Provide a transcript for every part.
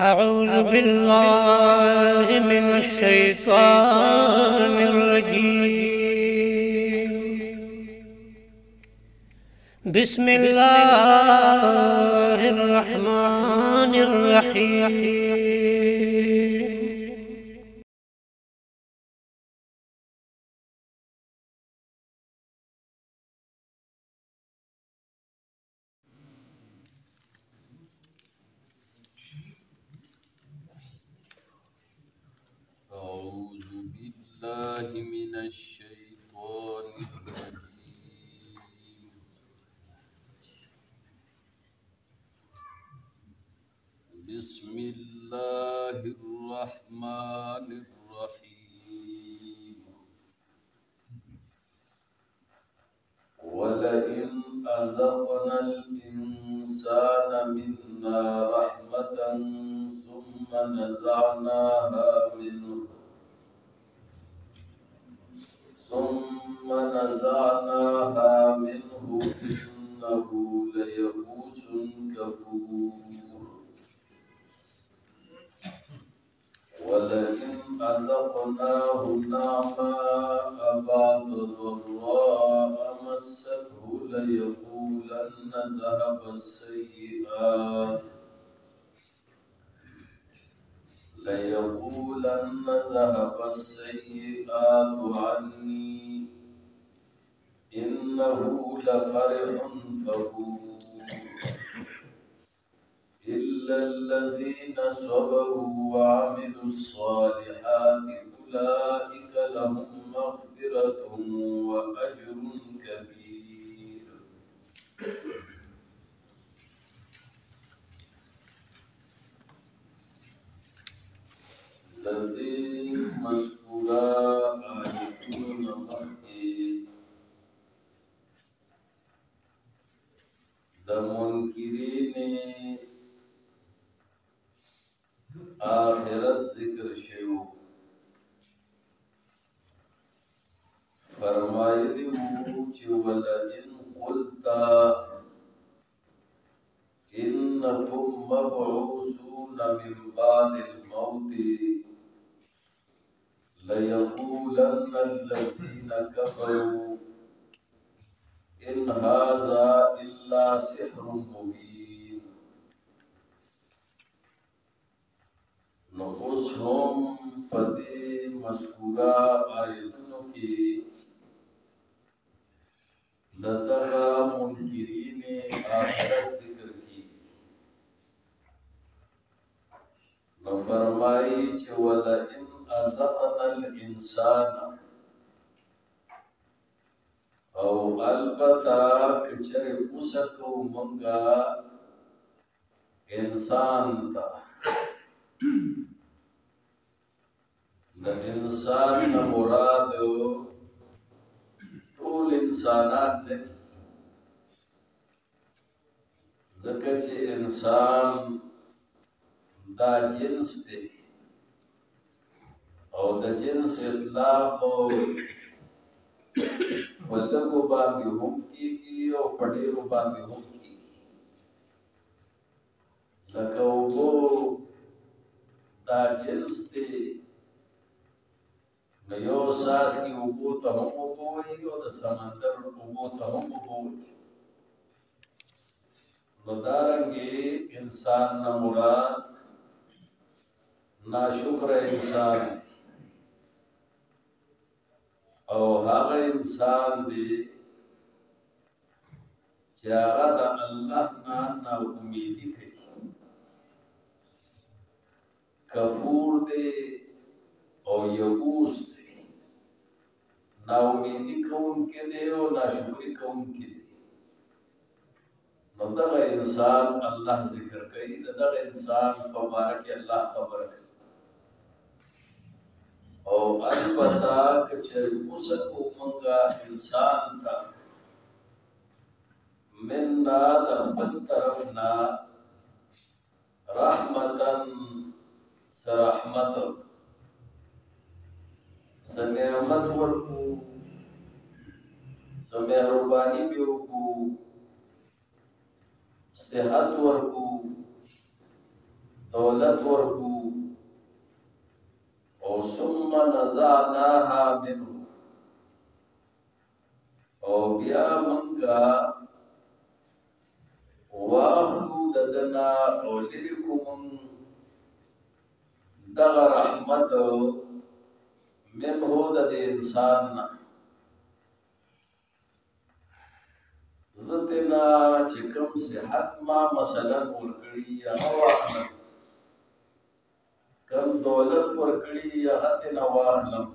أعوذ بالله من الشيطان الرجيم. بسم الله الرحمن الرحيم. أعوذ بالله من الشيطان الرجيم. بسم الله الرحمن الرحيم. ولئن أذقنا الإنسان منا رحمة ثم نزعناها منه إنه ليئوس كفور. ولئن أذقناه نعماء بعد ضراء مسته ليقولن ذهب السيئات عني إنه لفرح فخور. إلا الذين صبروا وعملوا الصالحات أولئك لهم مغفرة وأجر كبير. الذين مسؤولا آيتون مخي دمنكرين آخرت ذکر شیو. فرمایلی وو چې ولئن قلت إنكم مبعوثون من بعد الموت ليقولن الذين كفروا إن هذا إلا سحر مبين. نو اوس هم په دې مذکوره آیتونو کې د دغه منکرین آخرت ذکر کیږي. نو فرمایي چې ولئن أذقنا الإنسان، او البته کچره اوسکو منګه انسان ته. د انسان نه مراد ټول انسانات دي، ځکه چې انسان دا جنس دی او د جنس اطلاق په لږو باندې هم کېږي او په ډېرو باندې هم کېږي. لکه اوبو دا جنس دی، نو یو څاڅکي اوبو ته هم اوبه وایي او د سمندر اوبو ته هم اوبه وایي. نو دارنګې انسان نه مراد ناشکره انسان او هغه انسان دی چې هغه د الله نه ناامیدي کوي، کفور دی او یئوس دی، ناامیدي کوونکی دی او ناشکري کوونکی دی. نو دغه انسان الله ذکر کوي، د دغه انسان په باره کې الله خبره کوي. او البته که چېرې اوسکو موږه انسان ته منا د خپل طرف نه رحمتا څه رحمت څه نعمت ورکو، څه مهرباني به وکړو، صحت ورکو، د دولت ورکو او ثم نزعناها منه او بیا منگا واخلو ددنا او لرکم دغ رحمت منه دد انسان زتنا چکم صحت ما مثلا ورکڑی یا واخلم کم دولت ورکڑی یا غتنا واخلم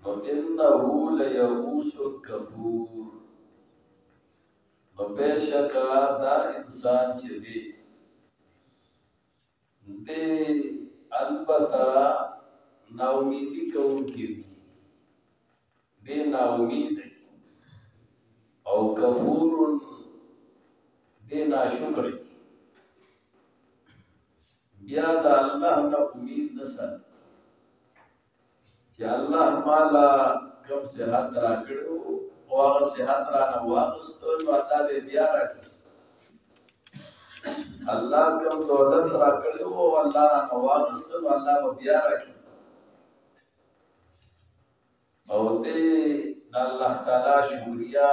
وَإِنَّهُ لَيَئُوسٌ كَفُورٌ بےشکا دا انسان چې دی البته ناامیدي کوونکی دی ناامید او کفور دی ناشکر بیا د الله نه امید نه ساتي چې الله مالا کم صحت راکړو او هغه صحت رانه واغستو نو الله دې بیا راکړي الله کم دولت راکړو او الله رانه واغستو نو الله به بیا راکړي او دې د الله تعالی شکریا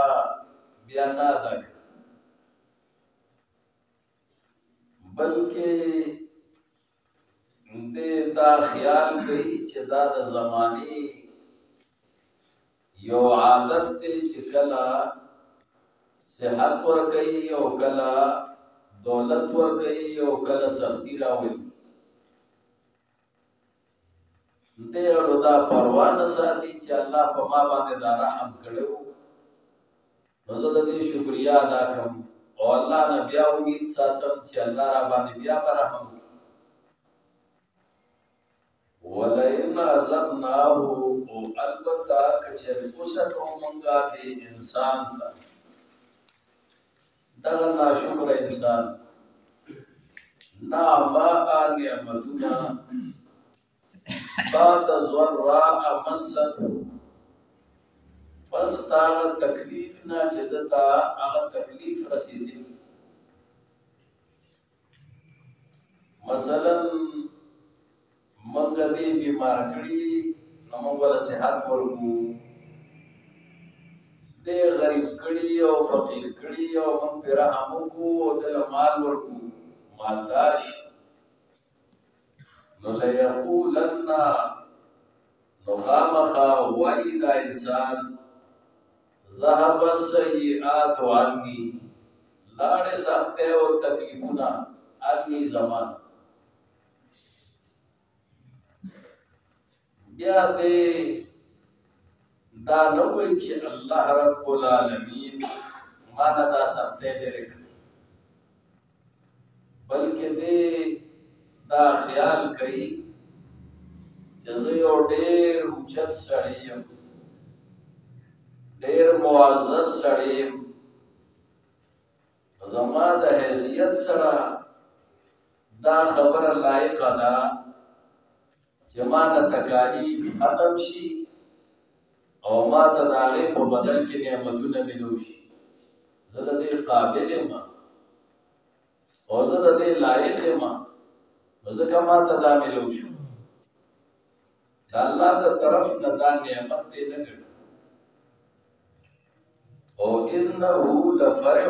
بیا نه ادا کوي بلکې دې دا خیال کوي چې دا د زماني یو عادت دی چې کله صحت ورکوي او کله دولت ورکوي او کله سختی راولي دې اړو دا پروا نه ساتي چې الله په ما باندې دا رحم کړی و نو زه د دې شکریا ادا کوم او الله نه بیا امید ساتم چې الله را باندې بیا به رحم وکړي ولئن أذقناه او البته کچر وسکو مونږه دې انسان ته دغه ناشکر انسان نعماء نعمتنا بعد ضراء مسته پس هغه تکلیف نه چې دته هغه تکلیف رسیدلی مثلا منگا دی بیمار کری نمو والا صحت ورکو دی غریب کری او فقیر کری او من پی رحمو کو او دل مال ورکو مالدارش نو لیقولن نخامخا وائی دا انسان ذهب السیئات عنی لاڑے سختے او تکلیفونا عنی زمان بیا دې دا نه وایي چې الله رب العالمین ما نه دا سختۍ لرې کړي بلکې دې دا خیال کوي چې زه یو ډېر اوچت سړی یم ډېر معزز سړی یم زما د حیثیت سره دا خبره لایقه ده چې ما ته تکالیف ختم شي او ما ته د هغې په بدل کې نعمتونه ملو شي زه د دې قابل یم او زه د دې لایق یم نو ځکه ما ته دا ملو شو د الله د طرف نه دا نعمت دی نه ګڼي او انه لفرح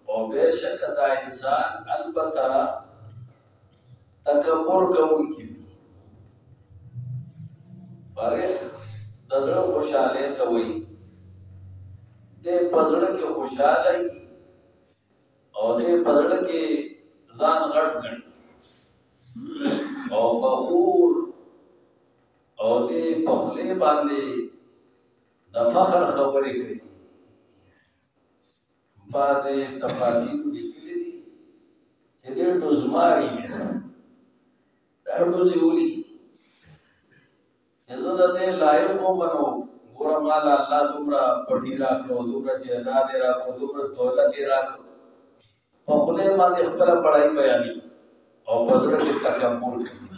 او بېشک دا انسان البته تکبر کوونکی فرح د زړه خوشحالۍ ته وایي دې په زړه کې خوشحاله وي او دې په زړه کې ځان غټ ګڼي او فخور او دې په خولې باندې د فخر خبرې کوي بعضې تفاصیل لیکلي دي چې دې ډوزماري دا ډوزې ولیکي چې زه د دې لایق ومنو ګوره ماله الله دومره پټي راکړو دومره جایداد یې راکړو دومره دولت یې راکړو په خولې باندې خپله پړایي بیانوي او په زړه کې تکبر کوي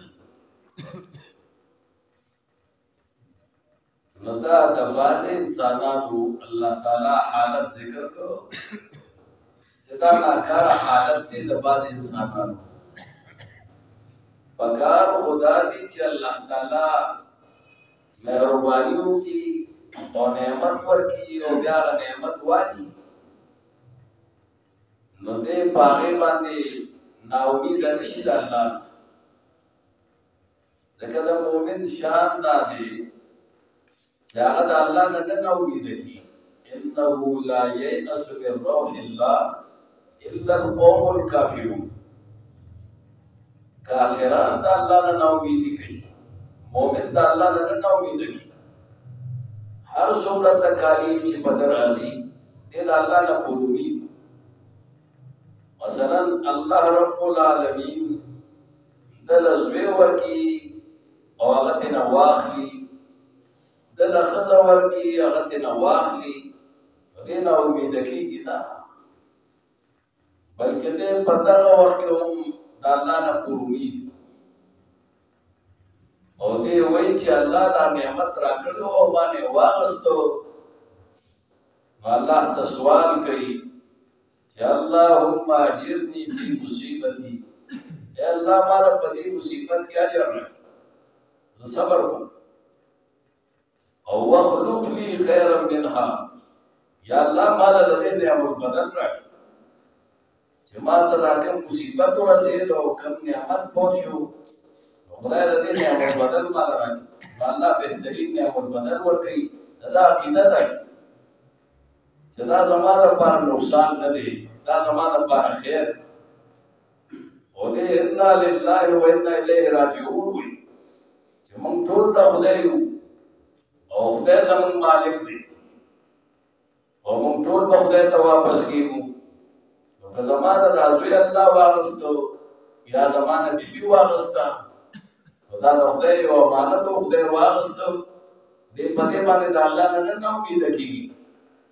نو دا د بعضې انسانانو الله تعالی حالت ذکر کړو چې دا ناکاره حالت دی د بعضې انسانانو پکار خدا دی چې الله تعالی مهرباني وکړي او نعمت ورکړي او بیا نعمت والی نو دې په هغې باندې ناامیده نه شي د الله نه. ځکه د مؤمن شان دا دی چې هغه د الله نه نه ناامیده کړي. انه لا ییأس من روح الله الا القوم الکافرون. کافران د الله نه ناامیدي کوي، مؤمن د الله نه نه ناامیده کړي. هر څومره تکالیف چې په ده راځي دی د الله نه پر امید. مثلا الله رب العالمین دله زوی ورکړي او هغه ترېنه واخلي، دله ښځه ورکړي هغه ترېنه واخلي، دې نه امیده کېږي نه، بلکې دی په دغه وخت کې هم د الله نه پر امید او دی وایي چې الله دا نعمت راکړی او ما نه واغستو. نو الله ته سوال کوي چې اللهم اجرني فی مصیبتي، اے الله ما را په دې مصیبت کې اجر راکړه، زه صبر کوم. او واخلف لي خیرا منها، یا الله ما له دې نعمت بدل راکړه چې ما ته دا کوم مصیبت ورسېد او کوم نعمت فوت شو، خدای د دې نعمت بدل ما له راکړي. نو الله بهترین نعمت بدل ورکوي. دا عقیده ده چې دا زما دپاره نقصان نه دی، دا زما دپاره خیر. او دې انا لله و انا الیه راجعون وایي چې موږ ټول د خدای یو او خدای زموږ مالک دی او موږ ټول به خدای ته واپس کېږو. نو که زما نه دا زوی الله واغستو یا زما نه بیبي واغسته، نو دا د خدای یو امانت و، خدای واغستو. دې په دې باندې د الله نه نه امیده کېږي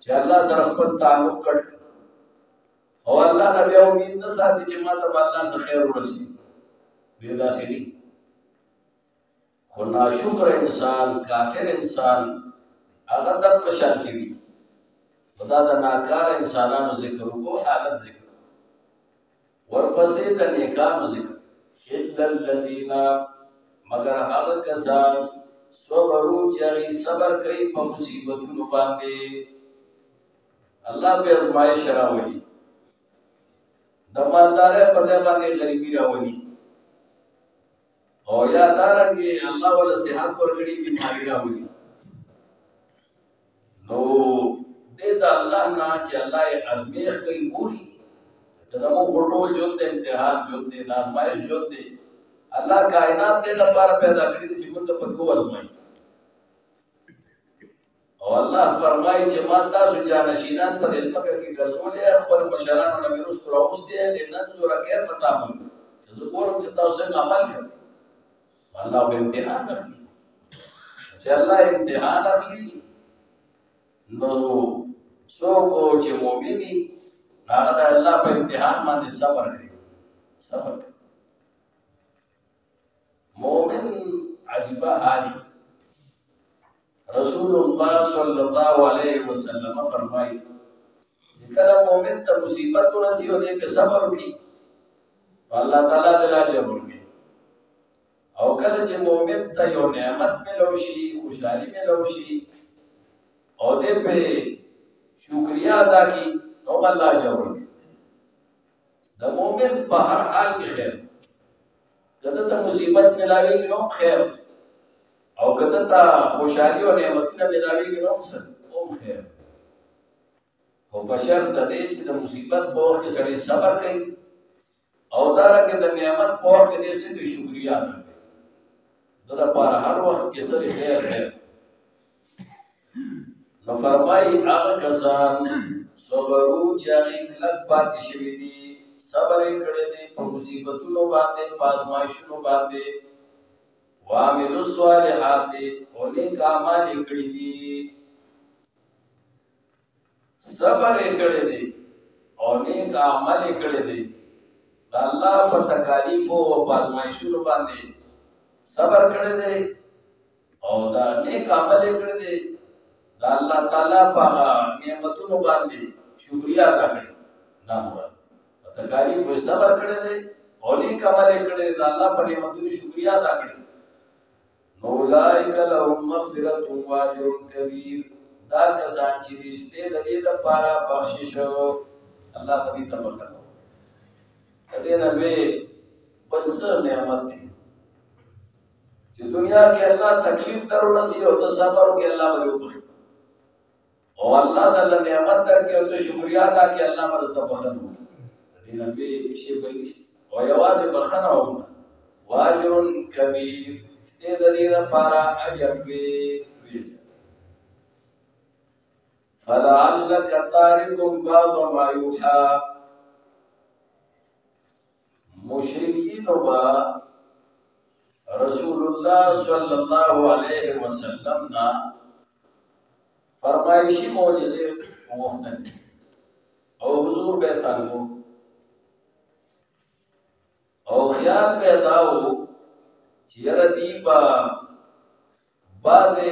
چې الله سره خپل تعلق کټ او الله نه بیا امید نه ساتي چې ما ته به الله څه خیر ورسي. دې داسې دي. خو ناشکر انسان، کافر انسان هغه دغه شانتي وي. نو دا د ناکاره انسانانو ذکر وکړو، حالت ذکر ورپسې د نیکانو ذکر. الا الذین، مگر هغه کسان صبرو چې هغوی صبر کوي په مصیبتونو باندې. الله په ازمایش راولي، د مالدارۍ په ځای باندې غریبي راولي، او یا دارنګې الله وله صحت ورکړي بیماري راولي. نو دې د الله نه چې الله یې ازمېښت کوي ګوري. که زموږ خو ټول ژوند د امتحان ژوند دی، د ازمایش ژوند دی. الله کائنات دې لپاره پیدا کړي دي چې موږ ته پکې وازمایي. او الله فرمایي چې ما تاسو جانشینان په دې ځمکه کې ګرځولي، خپل مشرانو نه مې وروسته راوستي لننظر کیف تعملون، چې زه ګورم چې تاسو څنګه عمل کوئ. الله خو امتحان اخلي. چې الله امتحان اخلي نو څوک چې مؤمن وي هغه د الله په امتحان باندې صبر کوي. صبر کوي. مؤمن عجیبه حالي. رسول الله صلی الله علیه وسلم فرمایي چې کله مؤمن ته مصیبت ورسي او دې په صبر وکړي الله تعالی دې اجر ورکړي. او کله چې مؤمن ته یو نعمت ملو شي، خوشحالي ملو شي او دې په شکریا ادا کړي نو الله اجر ورکړي. د مؤمن په هر حال کې خیر، کله ته مصیبت ملاويږي نو خیر، او کله ته خوشحالي او نعمتونه ملاويږي نو خیر. او په شرط د دې چې د مصیبت په وخت کې سړی صبر کوي او دارنګه د نعمت په وخت کې دې څه شکریا ادا کوي. دا لپاره هر وخت کې سړی خیر. نو فرمایي هغه کسان صبرو چې هغوی کلک پاتې شوي دي، صبر یې کړی دی په مصیبتونو باندې، په ازمایشونو باندې. وعملوا الصالحات، او نیک اعمال یې کړي دي. صبر یې کړی دی او نیک عمل یې کړی دی. د الله په تکالیفو او په ازمایشونو باندې صبر کړی دی او دا نیک عمل یې کړی دی. د الله تعالی په نعمتونو باندې شکریا ادا کړي. دا مراد په تکالیفو صبر کړی دی او نیک عمل کړي د الله په نعمتونو شکریا ادا کړي نو اولئک لهم مغفرة واجر کبیر دا کسان چې رښتې د دې لپاره بخشش الله په دې ته بخښنه دې نه به بل څه نعمت دی چې دنیا کې الله تکلیف درو نصیب او ته صبر وکړې الله به وبخښي او الله تعالی نعمت درکې او ته شکریا ادا کړې الله به ته بخښنه وکړي دې نه به شی بل او یوازې بخښنه وکړه واجر کبیر دې د دې لپاره اجر وي فلعلك تارك بعض ما يوحى مشرکین با رسول الله صلی الله علیه وسلم نا فرمایشی معجزه وغوښتل او حضور به تنګو او خیال پیدا و چې یاره دی با بعضې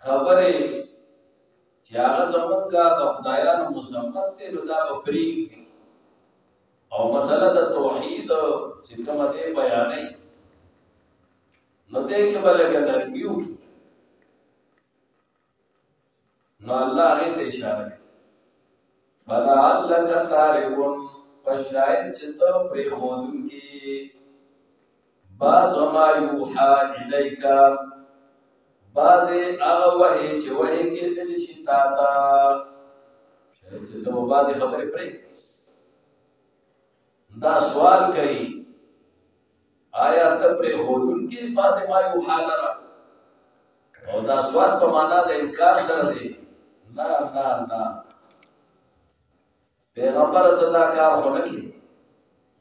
خبرې چې هغه زمونږه د خدایانو مذمت دی نو دا به پرېږدي او مسله د توحید چې کومه دی بیانوي نو دې کې به لږه نرمي وکړي نو الله هغې ته اشاره کوي فلعلک تارک پس شاید چې ته پرېښودونکي بعض ما یوحى الیک بعضې هغه وحی چې وحی کېدلی شي تا ته شاید چې ته به بعضې خبرې پرېږدي دا سوال کوي آیا ته پرېښودونکي بعضې ما یوحى لره او دا سوال په معنا د انکار سره دی نه نه نه پیغمبره ته دا کار خو نه کوي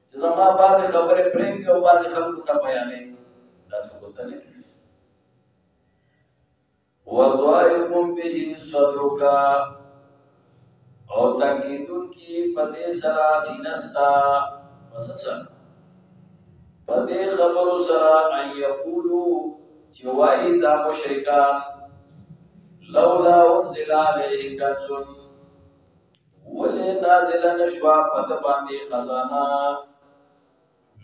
چې زما بعضې خبرې پرېږدي او بعضې خلکو ته بیانوي داسې خو ته نه کوي وضائق به صدرک او تنګېدونکي په دې سره سینه ستا پس څه په دې خبرو سره ان یقولو چې وایي دا مشرکان لولا انزل علیه کنز ولې نازله نه شوه په ده باندې خزانه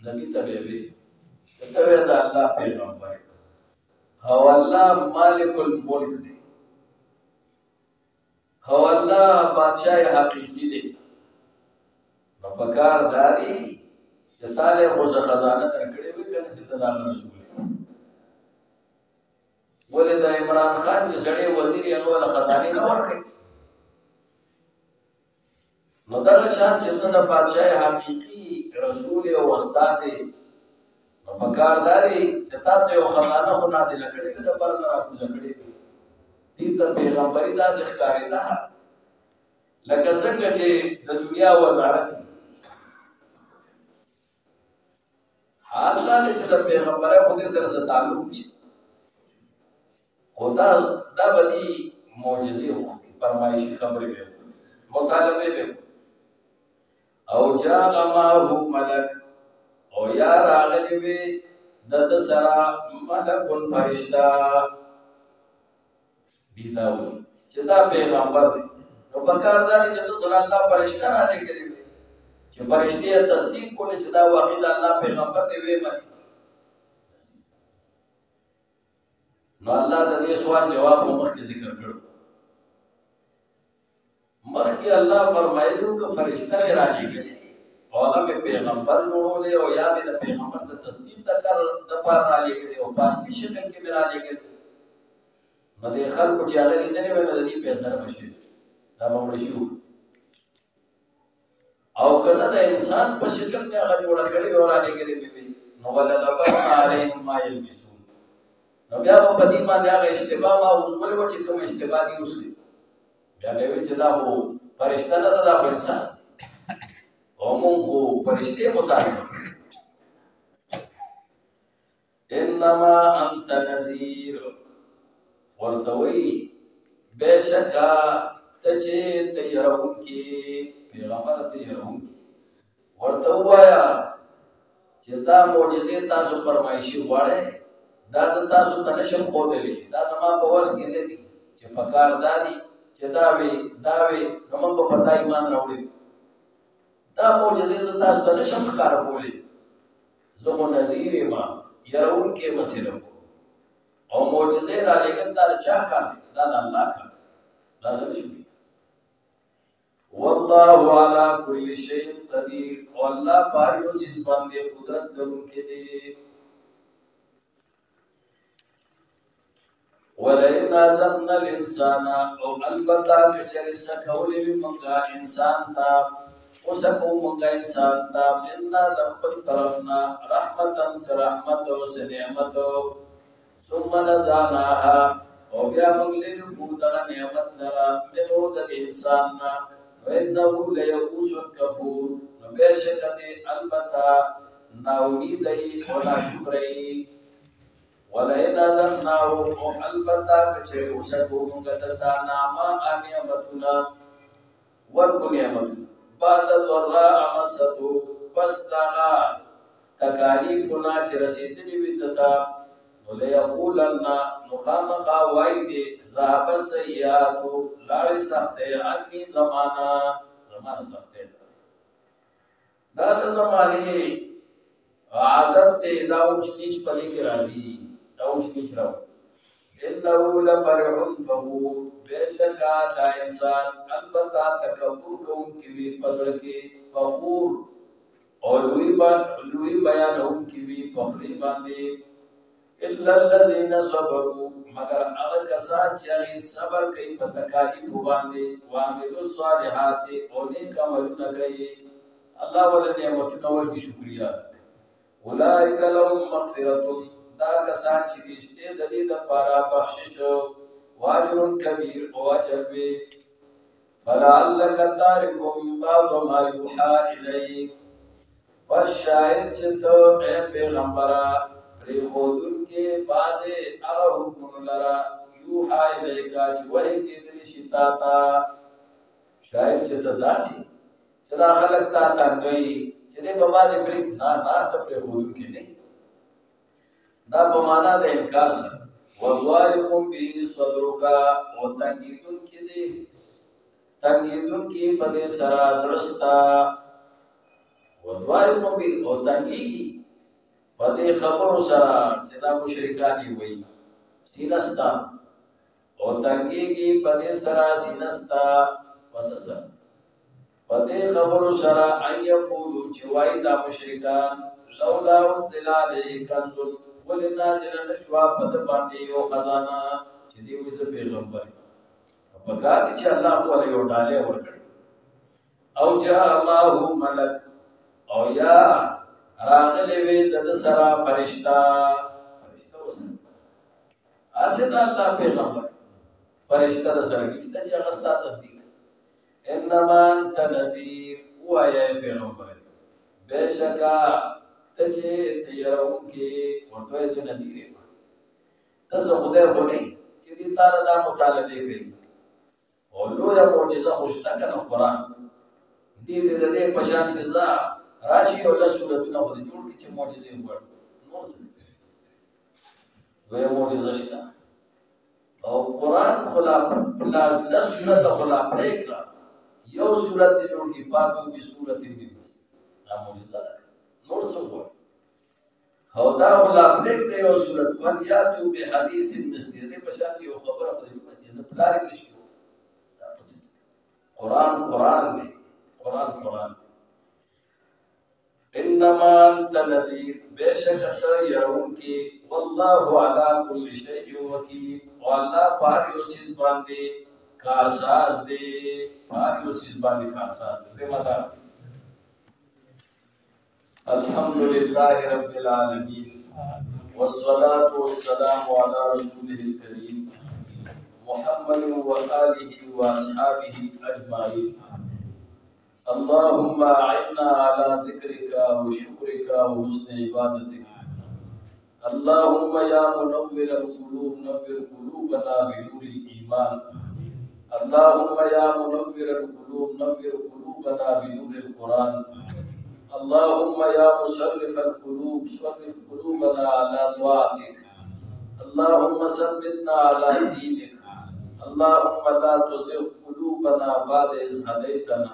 نبي ته به وي ته وې د الله پیغمبر هو الله مالک الملک دی هو الله بادشاہ حقیقی دی نو پکار دادی چې تاله خو خزانه درکړې وي کنه چې ته دا رسول ولې د عمران خان چې سړی وزیر یې نو له خزانه نه ورکړي نو دا شان چې د بادشاہ حقیقی رسول او استاد نو پکار داري چې تاسو یو خزانه خو نازله کړې ده پر نه راکوزه کړې دي ته پیغمبري داسې ښکارېده لکه څنګه چې د دنیا وزارت حال دا چې د پیغمبره خو دې سره څه تعلق نشته خو دا به دي معجزې وکړي فرمایشي خبرې به مطالبې به او جاء معه ملک او یا راغلی وي د سره ملک فرشته دی دا وایي چې دا پیغمبر دی نو پکار دا دی چې د سره الله فرشته رالیږلي وي چې فرشتې تصدیق کولې چې دا واقعي د الله پیغمبر دی ویې مني نو الله د دې سوال جواب په مخکې ذکر کړو مخکې الله فرمایلو که فرشته مې رالیږلي او هغه مې پیغمبر جوړولی او یا مې د پیغمبر د تصدیق دپاره رالیږلي او په اصلي شکل کې مې رالیږلي نو دې خلکو چې هغه لیدلې وی نو د دې فیصله به شي دا به مړه شي او که نه د انسان په شکل مې هغه جوړه کړې وي او رالیږلې مې وي نو وللبسنا علیهم ما یلبسون نو بیا به په دې باندې هغه اشتباه ما وزولې وه چې کوم اشتباه دي اوس دی بیا به وي چې دا خو فرشته نه ده دا خو انسان او مونږ خو فرشتې مطالبه کړو انما انت نذیر ورته وایي بېشکه ته چې ته یروونکي پیغمبره ته یروونکي ورته ووایه چې دا معجزې تاسو فرمایشي غواړئ دا زه تاسو ته نشم ښودلی دا زما په وس کې نه دي چې پکار دا دي چې دا وي نو موږ به په تا ایمان راوړي دا معجزې زه تاسو ته نشم ښکاره کولی، زه خو نذیر یم، یرونکی به صرف او معجزې رالېږل دا د چا کار دی؟ دا د الله کار دی، دا زه نشم کولی. والله على كل شيء قدير، او الله په هر یو څیز باندې قدرت لرونکی دی. ولئن أذقنا الإنسان، او البته کچرې سکولې وي موږ انسان ته، وسکو موږ انسان ته منا د خپل طرفنا رحمتا رحمت او نعمت، ثم نزعناها، او بیا موږ لرو دغه نعمت لره منو د انسان نه، وإنه ليئوس كفور، نو بېشکه دی البته ناامیدی او ناشکری. ولئن أذقناه، او البته کچرې وسکو موږ دته نعمه نعمتونه ورکو نعمتونه بعد ضراء مسته، پس دغه تکالیفونه چې رسېدلي وي دته، نو لیقولن، نو خامخا وایي دی ذهب السیئات، لاړې سختۍ عني زمانه سختۍ ده. دا د زمانې عادت دی، دا اوچ نیچ په دې کې راځي، دا اوچ نیچ راوړي. انه لفرح فخور، بېشکه دا انسان البته تکبر کوونکی وي په زړه کې، فخور او لوی بیانوونکی وي په خولې باندې. الا الذين صبروا، مگر هغه کسان چې هغوی صبر کوي په تکالیفو باندې، وعملوا الصالحات، او نیک عملونه کوي، الله ولې نعمتونه ورکړي شکریا ده. اولئک لهم مغفرة، دا کسان چې دي شته د دې دپاره بخشش واجر کبیر، او اجر وي. فلعلک تارک بعض ما یوحى الیک، پس شاید چې ته ای پیغمبره پرېښودونکې بعضې هغه حکمونو لره یوحى الیکه چې وحی کېدلي شي تا ته. شاید چې ته داسې چې دا خلک تا تنګوي چې دی به بعضې پرېږدي، نه ته پرېښودونکې نه، دا په معنا د انکار سره. وضایقم به صدرک، او تنګېدونکې دی، تنګېدونکې په دې سره زړه ستا. وضایقم به، او تنګېږي په دې خبرو سره چې دا مشرکان یې وایي، سینه ستا، او تنګېږي په دې سره سینه ستا، پس سره په دې خبرو سره ان یقولو چې وایي دا مشرکان لولا انزل علیه کنز، ولې نازله نه شوه په ده باندې یو خزانه چې دی وایي زه پیغمبر یم. پکار دي چې الله خو له یو ډالۍ ورکړي. او جاء معه ملک، او یا راغلی وي د ده سره فرشته وسره، هسې د الله پیغمبر فرشته د سره نشته چې هغه ستا تصدیق. انما انت نذیر، ووایه پیغمبر بېشکه ته چې ته یروونکې، ورته وایه زه نذیر یم، ته څه خدای خو نه یې چې دې تا نه دا مطالبې کوي. او لویه معجزه خو شته که نه قرآن، دې د دې په شان کې ځه راشي او لس صورتونه خو دې جوړ کړي چې معجزې وګورو، نور څه لویه معجزه شته. او قرآن خو لس صورته خو لا پرېږده، یو صورت دې جوړ کړي، فاتو بصورت من مثله، دا معجزه ده، نور څه وګورو. او دا خو لا پرېږده یو صورت، ولیاتو بحدیث مثله، دې په شان یو خبره خو دې جوړه کړي، د پلار یې نشي قرآن دی، قرآن. انما انت نذیر، بېشکه ته یروونکی، والله علی کل شیء وکیل، او الله په هر یو څیز باندې کارساز دی، په هر یو څیز باندې کارساز دی، ذمه دار. الحمد لله رب العالمین، والصلاة والسلام على رسوله الكريم محمد وآله وأصحابه أجمعين. اللهم أعنا على ذكرك وشكرك وحسن عبادتك. اللهم يا منور القلوب نور قلوبنا بنور الإيمان. اللهم يا منور القلوب نور قلوبنا بنور القرآن. اللهم يا مصرف القلوب صرف قلوبنا على طاعتك. اللهم ثبتنا على دينك. اللهم لا تزغ قلوبنا بعد إذ هديتنا